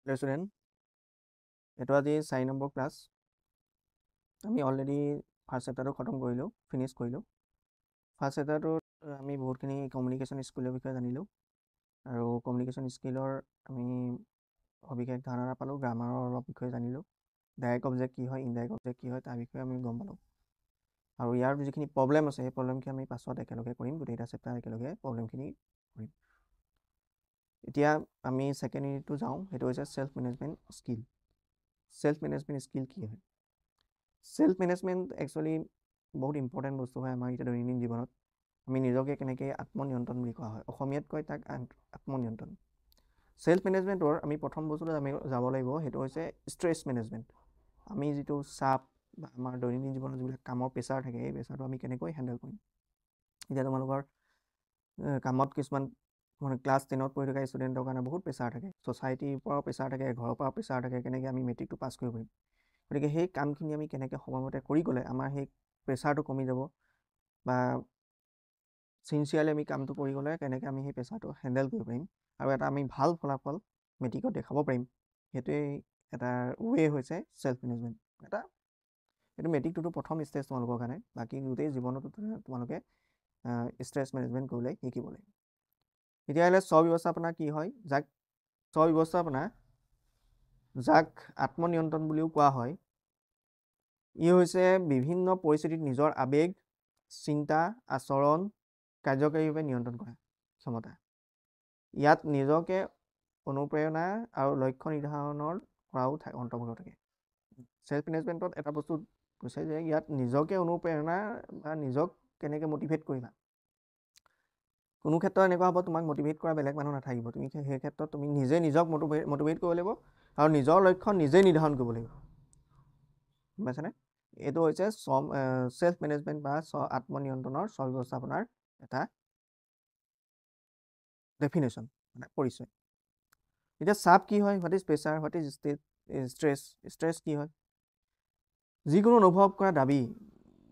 Hello student, এইটো আজি 4 number class. আমি অলৰেডি ফাৰ্ষ্ট চেপ্টাৰটো খতম কৰিলোঁ, ফিনিছ কৰিলোঁ। ফাৰ্ষ্ট চেপ্টাৰটোত আমি বহুতখিনি কমিউনিকেশ্যন স্কিলৰ বিষয়ে জানিলোঁ আৰু কমিউনিকেশ্যন স্কিলৰ আমি সবিশেষ ধাৰণা পালোঁ, গ্ৰামাৰৰ অলপ বিষয়ে জানিলোঁ, ডাইৰেক্ট অবজেক্ট কি হয়, ইনডাইৰেক্ট অবজেক্ট কি হয় তাৰ বিষয়ে আমি গম পালোঁ। আৰু ইয়াৰ যিখিনি প্ৰব্লেম আছে সেই প্ৰব্লেমখিনি আমি পাছত একেলগে কৰিম, গোটেইটা চেপ্টাৰ একেলগে প্ৰব্লেমখিনি কৰিম। এতিয়া আমি ছেকেণ্ড ইউনিটটো যাওঁ, সেইটো হৈছে self management skill. Self management skill কি হয়? ছেল্ফ মেনেজমেণ্ট একচুৱেলি বহুত ইম্পৰ্টেণ্ট বস্তু হয় আমাৰ এতিয়া দৈনন্দিন জীৱনত। আমি নিজকে কেনেকৈ আত্মনিয়ন্ত্ৰণ বুলি কোৱা হয়, অসমীয়াত কয় তাক আত্মনিয়ন্ত্ৰণ। ছেল্ফ মেনেজমেণ্টৰ আমি প্ৰথম বস্তুটো আমি যাব লাগিব, সেইটো হৈছে ষ্ট্ৰেছ মেনেজমেণ্ট। আমি যিটো চাপ বা আমাৰ দৈনন্দিন জীৱনত যিবিলাক কামৰ প্ৰেছাৰ থাকে, এই প্ৰেছাৰটো আমি কেনেকৈ হেণ্ডেল কৰিম। এতিয়া তোমালোকৰ কামত কিছুমান মানে ক্লাছ 10ত পঢ়ি থকা ষ্টুডেণ্টৰ কাৰণে বহুত প্ৰেছাৰ থাকে, ছ'চাইটিৰ পৰাও প্ৰেছাৰ থাকে, ঘৰৰ পৰাও প্ৰেছাৰ থাকে, কেনেকৈ আমি মেট্ৰিকটো পাছ কৰিব পাৰিম। গতিকে সেই কামখিনি আমি কেনেকৈ সময়মতে কৰি গ'লে আমাৰ সেই প্ৰেছাৰটো কমি যাব, বা চিনচিয়াৰলি আমি কামটো কৰি গ'লে কেনেকৈ আমি সেই প্ৰেছাৰটো হেণ্ডেল কৰিব পাৰিম আৰু এটা আমি ভাল ফলাফল মেট্ৰিকত দেখাব পাৰিম। সেইটোৱেই এটা ৱে হৈছে ছেল্ফ মেনেজমেণ্ট। এইটো মেট্ৰিকটোতো প্ৰথম ষ্টেজ তোমালোকৰ কাৰণে, বাকী গোটেই জীৱনতো তোমালোকে ষ্ট্ৰেছ মেনেজমেণ্ট কৰিবলৈ শিকিব লাগিব। তেতিয়াহ'লে স্ব-ব্যৱস্থাপনা কি হয়? স্ব-ব্যৱস্থাপনা যাক আত্মনিয়ন্ত্ৰণ বুলিও কোৱা হয়, ই হৈছে বিভিন্ন পৰিস্থিতিত নিজৰ আৱেগ, চিন্তা, আচৰণ কাৰ্যকৰীভাৱে নিয়ন্ত্ৰণ কৰা ক্ষমতা। ইয়াত নিজকে অনুপ্ৰেৰণা আৰু লক্ষ্য নিৰ্ধাৰণৰ কৰাও অন্তৰ্ভুক্ত থাকে। ছেল্ফ মেনেজমেণ্টত এটা বস্তু কৈছে যে ইয়াত নিজকে অনুপ্ৰেৰণা বা নিজক কেনেকৈ মটিভেট কৰিবা। কোনো ক্ষেত্ৰত এনেকুৱা হ'ব তোমাক মটিভেট কৰা বেলেগ মানুহ নাথাকিব, তুমি সেই ক্ষেত্ৰত তুমি নিজে নিজক মটিভেট কৰিব লাগিব আৰু নিজৰ লক্ষ্য নিজেই নিৰ্ধাৰণ কৰিব লাগিব। গম পাইছানে? এইটো হৈছে ছেল্ফ মেনেজমেণ্ট বা আত্মনিয়ন্ত্ৰণৰ স্ব-ব্যৱস্থাপনাৰ এটা ডেফিনেশ্যন, মানে পৰিচয়। এতিয়া চাপ কি হয়? What is pressure, what is stress? Stress কি হয়? যিকোনো অনুভৱ কৰা দাবী,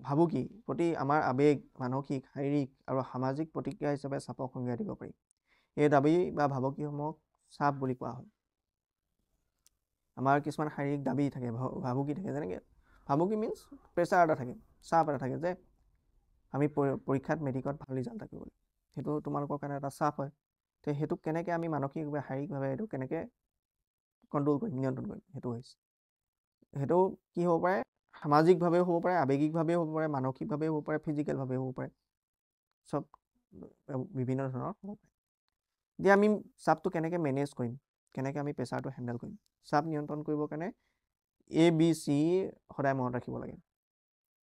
ভাবুকি প্ৰতি আমাৰ আৱেগ, মানসিক, শাৰীৰিক আৰু সামাজিক প্ৰতিক্ৰিয়া হিচাপে চাপক সংজ্ঞা দিব পাৰি। এই দাবী বা ভাবুকিসমূহক চাপ বুলি কোৱা হয়। আমাৰ কিছুমান শাৰীৰিক দাবী থাকে, ভাবুকি থাকে, যেনেকৈ ভাবুকি মিনছ প্ৰেছাৰ এটা থাকে, চাপ এটা থাকে যে আমি পৰীক্ষাত মেট্ৰিকত ভাল ৰিজাল্ট এটা কৰিব লাগিব। সেইটো তোমালোকৰ কাৰণে এটা চাপ হয়। তো সেইটোক কেনেকৈ আমি মানসিকভাৱে, শাৰীৰিকভাৱে এইটো কেনেকৈ কণ্ট্ৰল কৰিম, নিয়ন্ত্ৰণ কৰিম, সেইটো হৈছে। সেইটো কি হ'ব পাৰে? সামাজিকভাৱেও হ'ব পাৰে, আৱেগিকভাৱেও হ'ব পাৰে, মানসিকভাৱেও হ'ব পাৰে, ফিজিকেলভাৱেও হ'ব পাৰে, চব বিভিন্ন ধৰণৰ হ'ব পাৰে। এতিয়া আমি চাপটো কেনেকৈ মেনেজ কৰিম, কেনেকৈ আমি প্ৰেছাৰটো হেণ্ডেল কৰিম? চাপ নিয়ন্ত্ৰণ কৰিবৰ কাৰণে ABC সদায় মনত ৰাখিব লাগে।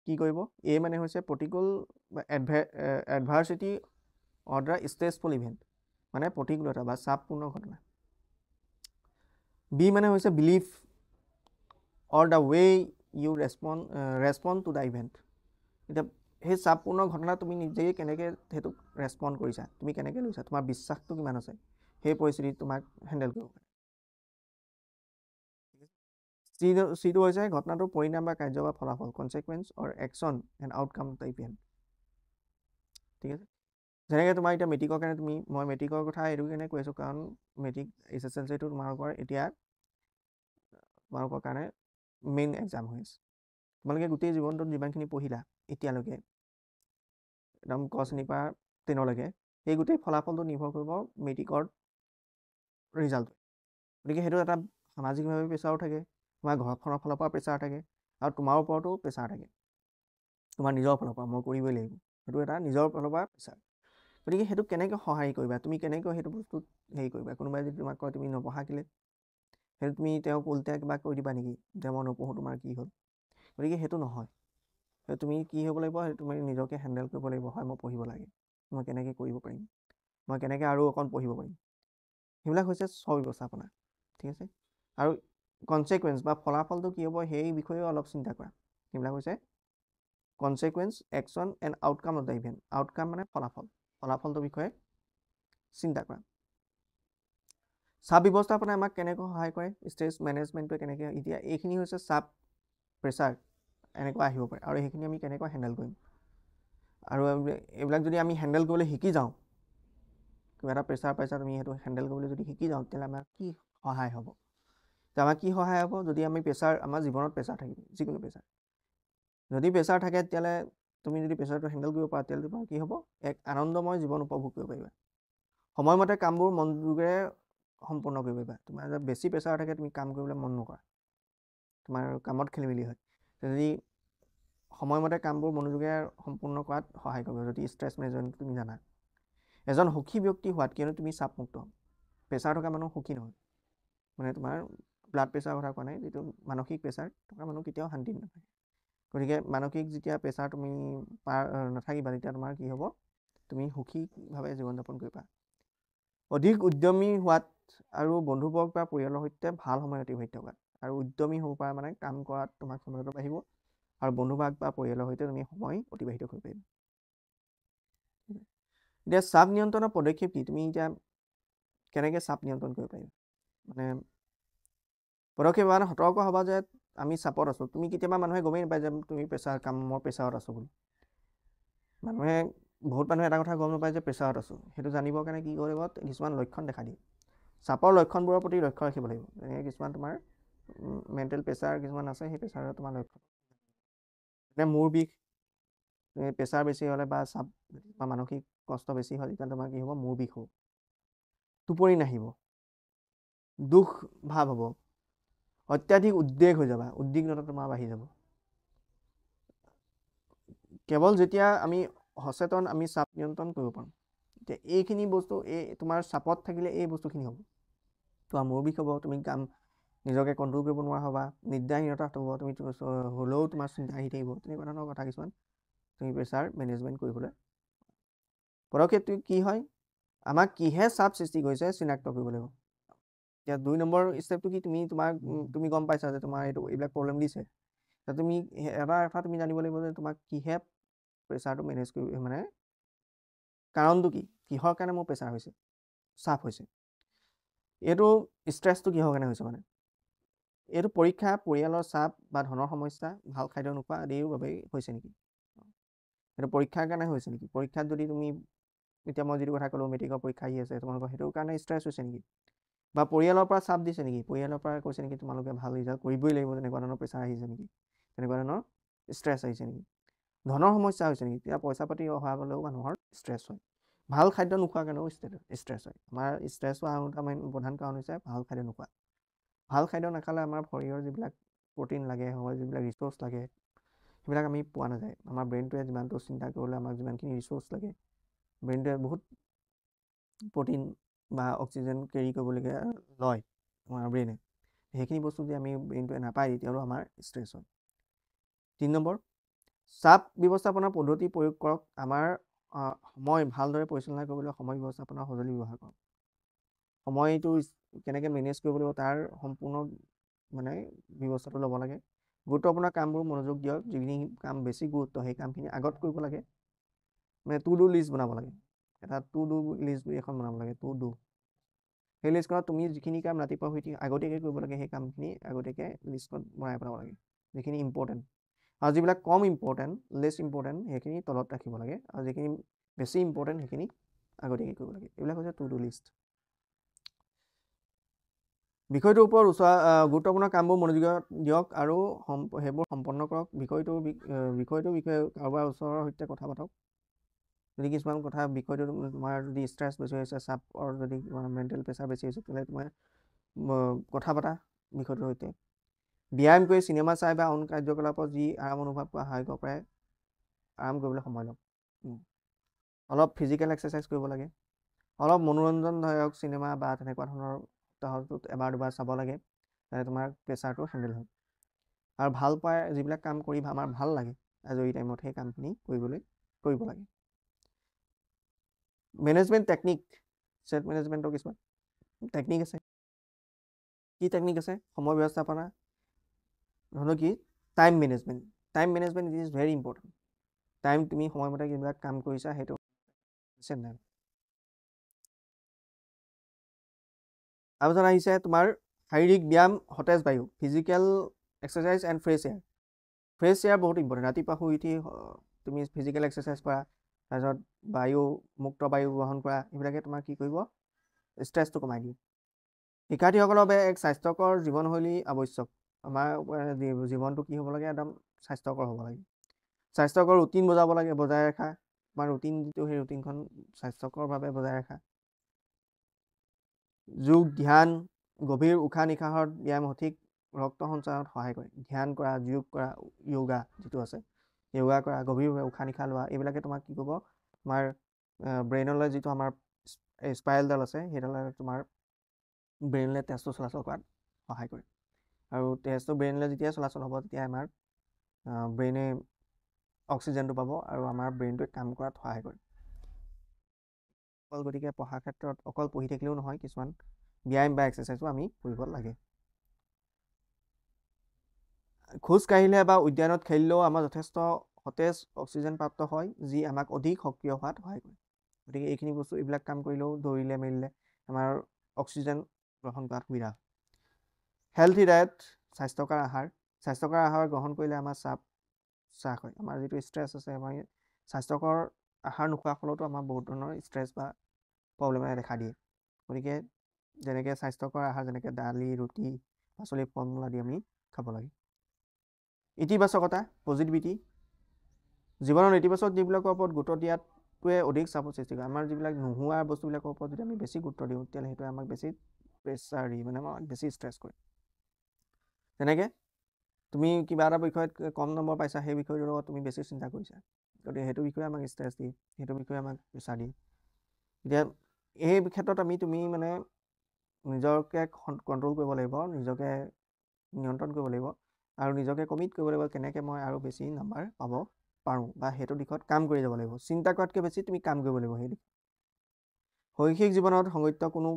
কি কৰিব? এ মানে হৈছে প্ৰতিকূল বা adversity or the stressful event, মানে প্ৰতিকূলতা বা চাপপূৰ্ণ ঘটনা। বি মানে হৈছে belief or the way you respond to the event. এতিয়া সেই চাপপূৰ্ণ ঘটনা তুমি নিজেই কেনেকৈ সেইটোক ৰেছপণ্ড কৰিছা, তুমি কেনেকৈ লৈছা, তোমাৰ বিশ্বাসটো কিমান আছে সেই পৰিস্থিতিত তোমাক হেণ্ডেল কৰিব পাৰে। চিটো হৈছে ঘটনাটোৰ পৰিণাম বা কাৰ্য বা ফলাফল, consequence or action and outcome of the event. ঠিক আছে? যেনেকৈ তোমাৰ এতিয়া মেট্ৰিকৰ কাৰণে মই মেট্ৰিকৰ কথা এইটো কাৰণে কৈ আছোঁ, কাৰণ মেট্ৰিক SSLCটো তোমালোকৰ এতিয়া তোমালোকৰ কাৰণে মেইন এক্সাম হৈ আছে। তোমালোকে গোটেই জীৱনটোত যিমানখিনি পঢ়িলা এতিয়ালৈকে, একদম ক শ্ৰেণীৰ পৰা 10লৈকে, সেই গোটেই ফলাফলটো নিৰ্ভৰ কৰিব মেট্ৰিকৰ ৰিজাল্ট। গতিকে সেইটো এটা সামাজিকভাৱে প্ৰেছাৰো থাকে, তোমাৰ ঘৰখনৰ ফালৰ পৰা প্ৰেছাৰ থাকে, আৰু তোমাৰ ওপৰতো প্ৰেছাৰ থাকে, তোমাৰ নিজৰ ফালৰ পৰা মই কৰিবই লাগিব, সেইটো এটা নিজৰ ফালৰ পৰা প্ৰেছাৰ। গতিকে সেইটো কেনেকৈ সহায় কৰিবা, তুমি কেনেকৈ সেইটো বস্তুত হেৰি কৰিবা? কোনোবাই যদি তোমাক কয় তুমি নপঢ়া কেলৈ, সেইটো তুমি তেওঁক উল্টাই কিবা কৈ দিবা নেকি যে মই নপঢ়োঁ, তোমাৰ কি হ'ল? গতিকে সেইটো নহয়। সেইটো তুমি কি হ'ব লাগিব, সেইটো তুমি নিজকে হেণ্ডেল কৰিব লাগিব। হয়, মই পঢ়িব লাগে, মই কেনেকৈ কৰিব পাৰিম, মই কেনেকৈ আৰু অকণ পঢ়িব পাৰিম, সেইবিলাক হৈছে স্ব-ব্যৱস্থাপনা। ঠিক আছে? আৰু কনচিকুৱেঞ্চ বা ফলাফলটো কি হ'ব সেই বিষয়েও অলপ চিন্তা কৰা। সেইবিলাক হৈছে consequence, action and outcome of the event. Outcome মানে ফলাফল, ফলাফলটোৰ বিষয়ে চিন্তা কৰা। চাপ ব্যৱস্থাপনাই আমাক কেনেকৈ সহায় কৰে, ষ্ট্ৰেছ মেনেজমেণ্টটোৱে কেনেকৈ, এতিয়া এইখিনি হৈছে চাপ, প্ৰেছাৰ এনেকুৱা আহিব পাৰে, আৰু সেইখিনি আমি কেনেকৈ হেণ্ডেল কৰিম। আৰু এইবিলাক যদি আমি হেণ্ডেল কৰিবলৈ শিকি যাওঁ, কিবা এটা প্ৰেছাৰ পাইছা তুমি, সেইটো হেণ্ডেল কৰিবলৈ যদি শিকি যাওঁ, তেতিয়াহ'লে আমাৰ কি সহায় হ'ব? আমাৰ কি সহায় হ'ব যদি আমি প্ৰেছাৰ আমাৰ জীৱনত প্ৰেছাৰ থাকিব যিকোনো প্ৰেছাৰ যদি প্ৰেছাৰ থাকে তেতিয়াহ'লে তুমি যদি প্ৰেছাৰটো হেণ্ডেল কৰিব পাৰা তেতিয়াহ'লে তোমাৰ কি হ'ব এক আনন্দময় জীৱন উপভোগ কৰিব পাৰিবা সময়মতে কামবোৰ মনোযোগেৰে সম্পূৰ্ণ কৰিব পাৰিবা তোমাৰ বেছি প্ৰেছাৰ থাকে তুমি কাম কৰিবলৈ মন নকৰা তোমাৰ কামত খেলি মেলি হয় যদি সময়মতে কামবোৰ মনোযোগেৰে সম্পূৰ্ণ কৰাত সহায় কৰিব যদি ষ্ট্ৰেছ মেনেজমেণ্ট তুমি জানা এজন সুখী ব্যক্তি হোৱাত কিয়নো তুমি চাপমুক্ত প্ৰেছাৰ থকা মানুহ সুখী নহয় মানে তোমাৰ ব্লাড প্ৰেছাৰৰ কথা কোৱা নাই যিটো মানসিক প্ৰেছাৰ থকা মানুহ কেতিয়াও শান্তি নাথাকে গতিকে মানসিক যেতিয়া প্ৰেছাৰ তুমি নাথাকিবা তেতিয়া তোমাৰ কি হ'ব তুমি সুখীভাৱে জীৱন যাপন কৰিবা অধিক উদ্যমী হোৱাত আৰু বন্ধুবৰ্গ বা পৰিয়ালৰ সৈতে ভাল সময় অতিবাহিত কৰাত আৰু উদ্যমী হ'ব পৰা মানে কাম কৰাত তোমাক ক্ষমতাটো বাঢ়িব আৰু বন্ধুবৰ্গ বা পৰিয়ালৰ সৈতে তুমি সময় অতিবাহিত কৰিব পাৰিবা এতিয়া চাপ নিয়ন্ত্ৰণৰ পদক্ষেপ কি তুমি এতিয়া কেনেকৈ চাপ নিয়ন্ত্ৰণ কৰিব পাৰিবা মানে পদক্ষেপ মানে সতৰ্ক হ'বা যে আমি চাপত আছোঁ তুমি কেতিয়াবা মানুহে গমেই নাপায় যে তুমি কামৰ প্ৰেছাৰত আছোঁ বুলি মানুহে বহুত মানুহে এটা কথা গম নাপায় যে প্ৰেছাৰত আছোঁ সেইটো জানিবৰ কাৰণে কি কৰিব কিছুমান লক্ষণ দেখা দিয়ে চাপৰ লক্ষণবোৰৰ প্ৰতি লক্ষ্য ৰাখিব লাগিব যেনেকৈ কিছুমান তোমাৰ মেণ্টেল প্ৰেছাৰ কিছুমান আছে সেই প্ৰেছাৰৰ তোমাৰ লক্ষণ যেনে মূৰ বিষ প্ৰেছাৰ বেছি হ'লে বা চাপ বা মানসিক কষ্ট বেছি হয় তেতিয়া তোমাৰ কি হ'ব মূৰ বিষ হ'ব টোপনি নাহিব দুখ ভাৱ হ'ব অত্যাধিক উদ্বেগ হৈ যাবা উদ্বিগ্নতা তোমাৰ বাঢ়ি যাব কেৱল যেতিয়া আমি সচেতন আমি চাপ নিয়ন্ত্ৰণ কৰিব পাৰোঁ এতিয়া এইখিনি বস্তু তোমাৰ চাপত থাকিলে এই বস্তুখিনি হ'ব তোমাৰ মূৰ বিষ হ'ব তুমি কাম নিজকে কণ্ট্ৰল কৰিব নোৱাৰা হ'বা নিদ্ৰাহীনতা হ'ব তুমি হ'লেও তোমাৰ চিন্তা আহি থাকিব তেনেকুৱা ধৰণৰ কথা কিছুমান তুমি প্ৰেছাৰ মেনেজমেণ্ট কৰিবলৈ পদক্ষেপটো কি হয় আমাক কিহে চাপ সৃষ্টি কৰিছে চিনাক্ত কৰিব লাগিব এতিয়া 2 নম্বৰ ষ্টেপটো কি তুমি গম পাইছা যে তোমাৰ এইবিলাক প্ৰব্লেম দিছে তুমি এটা তুমি জানিব লাগিব যে তোমাক কিহে প্ৰেছাৰটো মেনেজ কৰিব মানে কাৰণটো কি কিহৰ কাৰণে মোৰ প্ৰেছাৰ হৈছে চাপ হৈছে এইটো ষ্ট্ৰেছটো কিহৰ কাৰণে হৈছে মানে এইটো পৰীক্ষা পৰিয়ালৰ চাপ বা ধনৰ সমস্যা ভাল খাদ্য নোখোৱা আদিৰ বাবেই হৈছে নেকি এইটো পৰীক্ষাৰ কাৰণে হৈছে নেকি পৰীক্ষাত যদি তুমি এতিয়া মই যিটো কথা ক'লোঁ মেট্ৰিকৰ পৰীক্ষা আহি আছে তোমালোকৰ সেইটোৰ কাৰণে ষ্ট্ৰেছ হৈছে নেকি বা পৰিয়ালৰ পৰা চাপ দিছে নেকি পৰিয়ালৰ পৰা কৈছে নেকি তোমালোকে ভাল ৰিজাল্ট কৰিবই লাগিব তেনেকুৱা ধৰণৰ প্ৰেছাৰ আহিছে নেকি তেনেকুৱা ধৰণৰ ষ্ট্ৰেছ আহিছে নেকি ধনৰ সমস্যা হৈছে নেকি তেতিয়া পইচা পাতি অভাৱ হ'লেও মানুহৰ ষ্ট্ৰেছ হয় ভাল খাদ্য নোখোৱাৰ কাৰণেও ষ্ট্ৰেছ হয় আমাৰ ষ্ট্ৰেছ হোৱাৰ প্ৰধান কাৰণ হৈছে ভাল খাদ্য নোখোৱা ভাল খাদ্য নাখালে আমাৰ শৰীৰৰ যিবিলাক প্ৰটিন লাগে যিবিলাক ৰিচোৰ্চ লাগে সেইবিলাক আমি পোৱা নাযায় আমাৰ ব্ৰেইনটোৱে যিমানটো চিন্তা কৰিবলৈ আমাক যিমানখিনি ৰিচোৰ্চ লাগে ব্ৰেইনটোৱে বহুত প্ৰটিন বা অক্সিজেন কেৰি কৰিবলগীয়া লয় আমাৰ ব্ৰেইনে সেইখিনি বস্তু যদি আমি ব্ৰেইনটোৱে নাপায় তেতিয়াও আমাৰ ষ্ট্ৰেছ হয় 3 নম্বৰ চাপ ব্যৱস্থাপনা পদ্ধতি প্ৰয়োগ কৰক আমাৰ সময় ভালদৰে পৰিচালনা কৰিবলৈ সময় ব্যৱস্থাপনা সঁজুলি ব্যৱহাৰ কৰক সময়টো কেনেকৈ মেনেজ কৰিব লাগিব তাৰ সম্পূৰ্ণ মানে ব্যৱস্থাটো ল'ব লাগে গুৰুত্বপূৰ্ণ কামবোৰ মনোযোগ দিয়ক যিখিনি কাম বেছি গুৰুত্ব সেই কামখিনি আগত কৰিব লাগে মানে টু ডু লিষ্ট বনাব লাগে এটা টু ডু লিষ্ট বুলি এখন বনাব লাগে টু ডু সেই লিষ্টখনত তুমি যিখিনি কাম ৰাতিপুৱা শুই আগতীয়াকৈ কৰিব লাগে সেই কামখিনি আগতীয়াকৈ লিষ্টত বনাই পেলাব লাগে যিখিনি ইম্পৰ্টেণ্ট আৰু যিবিলাক কম ইম্পৰ্টেণ্ট লেছ ইম্পৰ্টেণ্ট সেইখিনি তলত ৰাখিব লাগে আৰু যিখিনি বেছি ইম্পৰ্টেণ্ট সেইখিনি আগতীয়াকৈ কৰিব লাগে এইবিলাক হৈছে টু ডু লিষ্ট বিষয়টোৰ ওপৰত গুৰুত্বপূৰ্ণ কামবোৰ মনোযোগ দিয়ক আৰু সেইবোৰ সম্পন্ন কৰক বিষয়টোৰ বিষয়ে কাৰোবাৰ ওচৰৰ সৈতে কথা পাতক যদি কিছুমান কথা বিষয়টো তোমাৰ যদি ষ্ট্ৰেছ বেছি হৈছে চাপৰ যদি মেণ্টেল প্ৰেছাৰ বেছি হৈছে তেতিয়াহ'লে তোমাৰ কথা পতা বিষয়টোৰ সৈতে ব্যায়াম কৰি চিনেমা চাই বা অন্য কাৰ্যকলাপত যি আৰাম অনুভৱ কৰা সহায় কৰিব পাৰে আৰাম কৰিবলৈ সময় লওক অলপ ফিজিকেল এক্সাৰচাইজ কৰিব লাগে অলপ মনোৰঞ্জনদায়ক চিনেমা বা তেনেকুৱা ধৰণৰ সপ্তাহটোত এবাৰ দুবাৰ চাব লাগে যাতে তোমাৰ প্ৰেছাৰটো হেণ্ডেল হয় আৰু ভাল পায় যিবিলাক কাম কৰি আমাৰ ভাল লাগে আজৰি টাইমত সেই কামখিনি কৰিব লাগে মেনেজমেণ্ট টেকনিক ছেল্ফ মেনেজমেণ্টৰ কিছুমান টেকনিক আছে কি টেকনিক আছে সময় ব্যৱস্থাপনা ধৰণৰ কি time management is very important time তুমি সময়মতে যিবিলাক কাম কৰিছা সেইটো নাই তাৰপিছত আহিছে তোমাৰ শাৰীৰিক ব্যায়াম সতেজ বায়ু physical exercise and fresh air বহুত ইম্পৰ্টেণ্ট ৰাতিপুৱা শুই উঠি তুমি ফিজিকেল এক্সাৰচাইজ কৰা তাৰপিছত মুক্ত বায়ু গ্ৰহণ কৰা এইবিলাকে তোমাৰ কি কৰিব ষ্ট্ৰেছটো কমাই দিয়ে শিক্ষাৰ্থীসকলৰ বাবে এক স্বাস্থ্যকৰ জীৱনশৈলী আৱশ্যক। আমাৰ জীৱনটো কি হ'ব লাগে, একদম স্বাস্থ্যকৰ হ'ব লাগে। স্বাস্থ্যকৰ ৰুটিন বজাই ৰখা। আমাৰ ৰুটিন যিটো সেই ৰুটিনখন স্বাস্থ্যকৰভাৱে বজাই ৰখা। যোগ, ধ্যান, গভীৰ উশাহ নিশাহৰ ব্যায়াম সঠিক ৰক্ত সঞ্চালনত সহায় কৰে। ধ্যান কৰা, যোগ কৰা, য়োগা যিটো আছে, য়োগা কৰা, গভীৰভাৱে উশাহ নিশাহ লোৱা, এইবিলাকে তোমাক কি কৰিব, তোমাৰ ব্ৰেইনলৈ যিটো আমাৰ স্পাইৰেলডাল আছে, সেইডালে তোমাৰ ব্ৰেইনলৈ তেজটো চলাচল কৰাত সহায় কৰে। আৰু তেজটো ব্ৰেইনলৈ যেতিয়া চলাচল হ'ব, তেতিয়া আমাৰ ব্ৰেইনে অক্সিজেনটো পাব আৰু আমাৰ ব্ৰেইনটোৱে কাম কৰাত সহায় কৰে। গতিকে পঢ়াৰ ক্ষেত্ৰত অকল পঢ়ি থাকিলেও নহয়, কিছুমান ব্যায়াম বা এক্সাৰচাইজো আমি কৰিব লাগে। খোজ কাঢ়িলে বা উদ্যানত খেলিলেও আমাৰ যথেষ্ট সতেজ অক্সিজেন প্ৰাপ্ত হয়, যি আমাক অধিক সক্ৰিয় হোৱাত সহায় কৰে। গতিকে এইখিনি বস্তু, এইবিলাক কাম কৰিলেও, দৌৰিলে মেলিলে আমাৰ অক্সিজেন গ্ৰহণ কৰাত সুবিধা হয়। হেল্থি ডায়েট, স্বাস্থ্যকৰ আহাৰ। স্বাস্থ্যকৰ আহাৰ গ্ৰহণ কৰিলে আমাৰ চাপ হ্ৰাস হয়। আমাৰ যিটো ষ্ট্ৰেছ আছে, আমাৰ স্বাস্থ্যকৰ আহাৰ নোখোৱাৰ ফলতো আমাৰ বহুত ধৰণৰ ষ্ট্ৰেছ বা প্ৰব্লেমে দেখা দিয়ে। গতিকে যেনেকৈ স্বাস্থ্যকৰ আহাৰ, যেনেকৈ দালি, ৰুটি, পাচলি, ফল মূল আদি আমি খাব লাগে। ইতিবাচকতা, পজিটিভিটি। জীৱনৰ ইতিবাচক দিশবিলাকৰ ওপৰত গুৰুত্ব দিয়াটোৱে অধিক চাপৰ সৃষ্টি কৰে। আমাৰ যিবিলাক নোহোৱা বস্তুবিলাকৰ ওপৰত যদি আমি বেছি গুৰুত্ব দিওঁ, তেতিয়াহ'লে সেইটোৱে আমাক বেছি প্ৰেছাৰ দি, মানে আমাক বেছি ষ্ট্ৰেছ কৰে। যেনেকৈ তুমি কিবা এটা বিষয়ত কম নম্বৰ পাইছা, সেই বিষয়টোৰ লগত তুমি বেছি চিন্তা কৰিছা, গতিকে সেইটো বিষয়ে আমাক ষ্ট্ৰেছ দিয়ে, সেইটো বিষয়ে আমাক প্ৰেছাৰ দিয়ে। এতিয়া এই ক্ষেত্ৰত তুমি মানে নিজকে কণ্ট্ৰল কৰিব লাগিব, নিজকে নিয়ন্ত্ৰণ কৰিব লাগিব, আৰু নিজকে কমিট কৰিব লাগিব, কেনেকৈ মই আৰু বেছি নাম্বাৰ পাব পাৰোঁ, বা সেইটো দিশত কাম কৰি যাব লাগিব। চিন্তা কৰাতকৈ বেছি তুমি কাম কৰিব লাগিব সেই দিশত। শৈক্ষিক জীৱনত সংগঠিত কোনো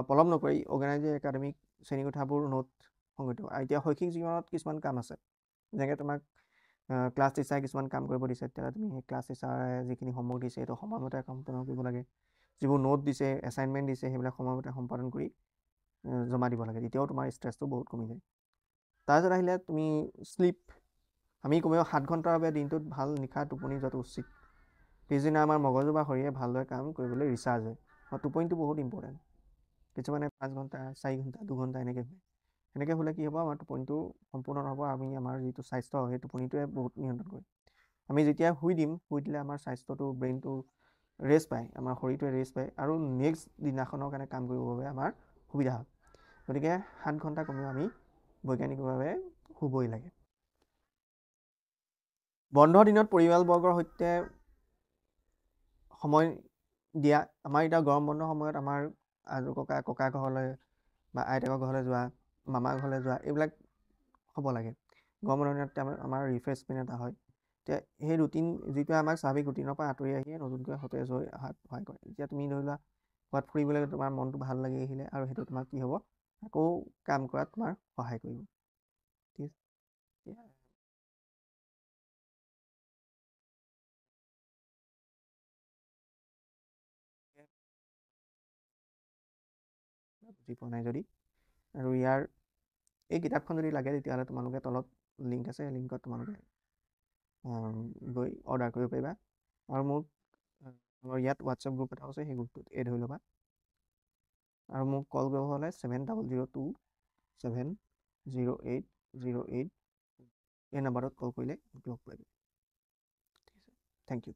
পলম নকৰি অৰ্গেনাইজিং একাডেমিক শ্ৰেণীকোঠাবোৰ নোট সংগঠিত। এতিয়া শৈক্ষিক জীৱনত কিছুমান কাম আছে, যেনেকৈ তোমাক ক্লাছ টিচাৰে কিছুমান কাম কৰিব দিছে, তেতিয়াহ'লে তুমি সেই ক্লাছ টিচাৰে যিখিনি হোমৱৰ্ক দিছে, সেইটো সময়মতে সম্পন্ন কৰিব লাগে। যিবোৰ নোট দিছে, এছাইনমেণ্ট দিছে, সেইবিলাক সময়মতে সম্পাদন কৰি জমা দিব লাগে। তেতিয়াও তোমাৰ ষ্ট্ৰেছটো বহুত কমি যায়। তাৰপিছত আহিলে তুমি শ্লিপ। আমি কমেও 7 ঘণ্টাৰ বাবে দিনটোত ভাল নিশা টোপনি যোৱাটো উচিত। পিছদিনা আমাৰ মগজু বা শৰীৰে ভালদৰে কাম কৰিবলৈ ৰিচাৰ্জ হয়। আৰু টোপনিটো বহুত ইম্পৰ্টেণ্ট। কিছুমানে 5 ঘণ্টা, 4 ঘণ্টা, 2 ঘণ্টা এনেকৈ হয়। এনেকৈ হ'লে কি হ'ব, আমাৰ টোপনিটো সম্পূৰ্ণ নহ'ব। আমাৰ যিটো স্বাস্থ্য, সেই টোপনিটোৱে বহুত নিয়ন্ত্ৰণ কৰে। আমি যেতিয়া শুই দিলে আমাৰ স্বাস্থ্যটো, ব্ৰেইনটো ৰেষ্ট পায়, আমাৰ শৰীৰটোৱে ৰেষ্ট পায়, আৰু নেক্সট দিনাখনৰ কাৰণে কাম কৰিবৰ বাবে আমাৰ সুবিধা হয়। গতিকে 7 ঘণ্টা কমেও আমি বৈজ্ঞানিকভাৱে শুবই লাগে। বন্ধৰ দিনত পৰিয়ালবৰ্গৰ সৈতে সময় দিয়া। আমাৰ এতিয়া গৰম বন্ধৰ সময়ত আমাৰ ককা ঘৰলৈ বা আইতাকৰ ঘৰলৈ যোৱা, মামাৰ ঘৰলৈ যোৱা, এইবিলাক হ'ব লাগে। গৰম বন্ধৰ দিনত আমাৰ ৰিফ্ৰেছমেণ্ট এটা হয়। এতিয়া সেই ৰুটিন, যিটোৱে আমাক স্বাভাৱিক ৰুটিনৰ পৰা আঁতৰি আহি নতুনকৈ সতেজ হৈ অহাত সহায় কৰে। এতিয়া তুমি ধৰি লোৱা ক'ৰবাত ফুৰিবলৈ তোমাৰ মনটো ভাল লাগি আহিলে, আৰু সেইটো তোমাৰ কি হ'ব, আকৌ কাম কৰাত তোমাৰ সহায় কৰিব। ঠিক আছে। বুজি পোৱা নাই যদি, আৰু এই কিতাপখন যদি লাগে, তেতিয়াহ'লে তোমালোকে তলত লিংক আছে, লিংকত তোমালোকে গৈ অৰ্ডাৰ কৰিব পাৰিবা। আৰু মোক আমাৰ ইয়াত হোৱাটছএপ গ্ৰুপ এটা আছে, সেই গ্ৰুপটোত এড হৈ ল'বা। আৰু মোক কল কৰিব হ'লে 7002-70808, এই নাম্বাৰত কল কৰিলে মোক লগ পাবি। ঠিক আছে, থেংক ইউ।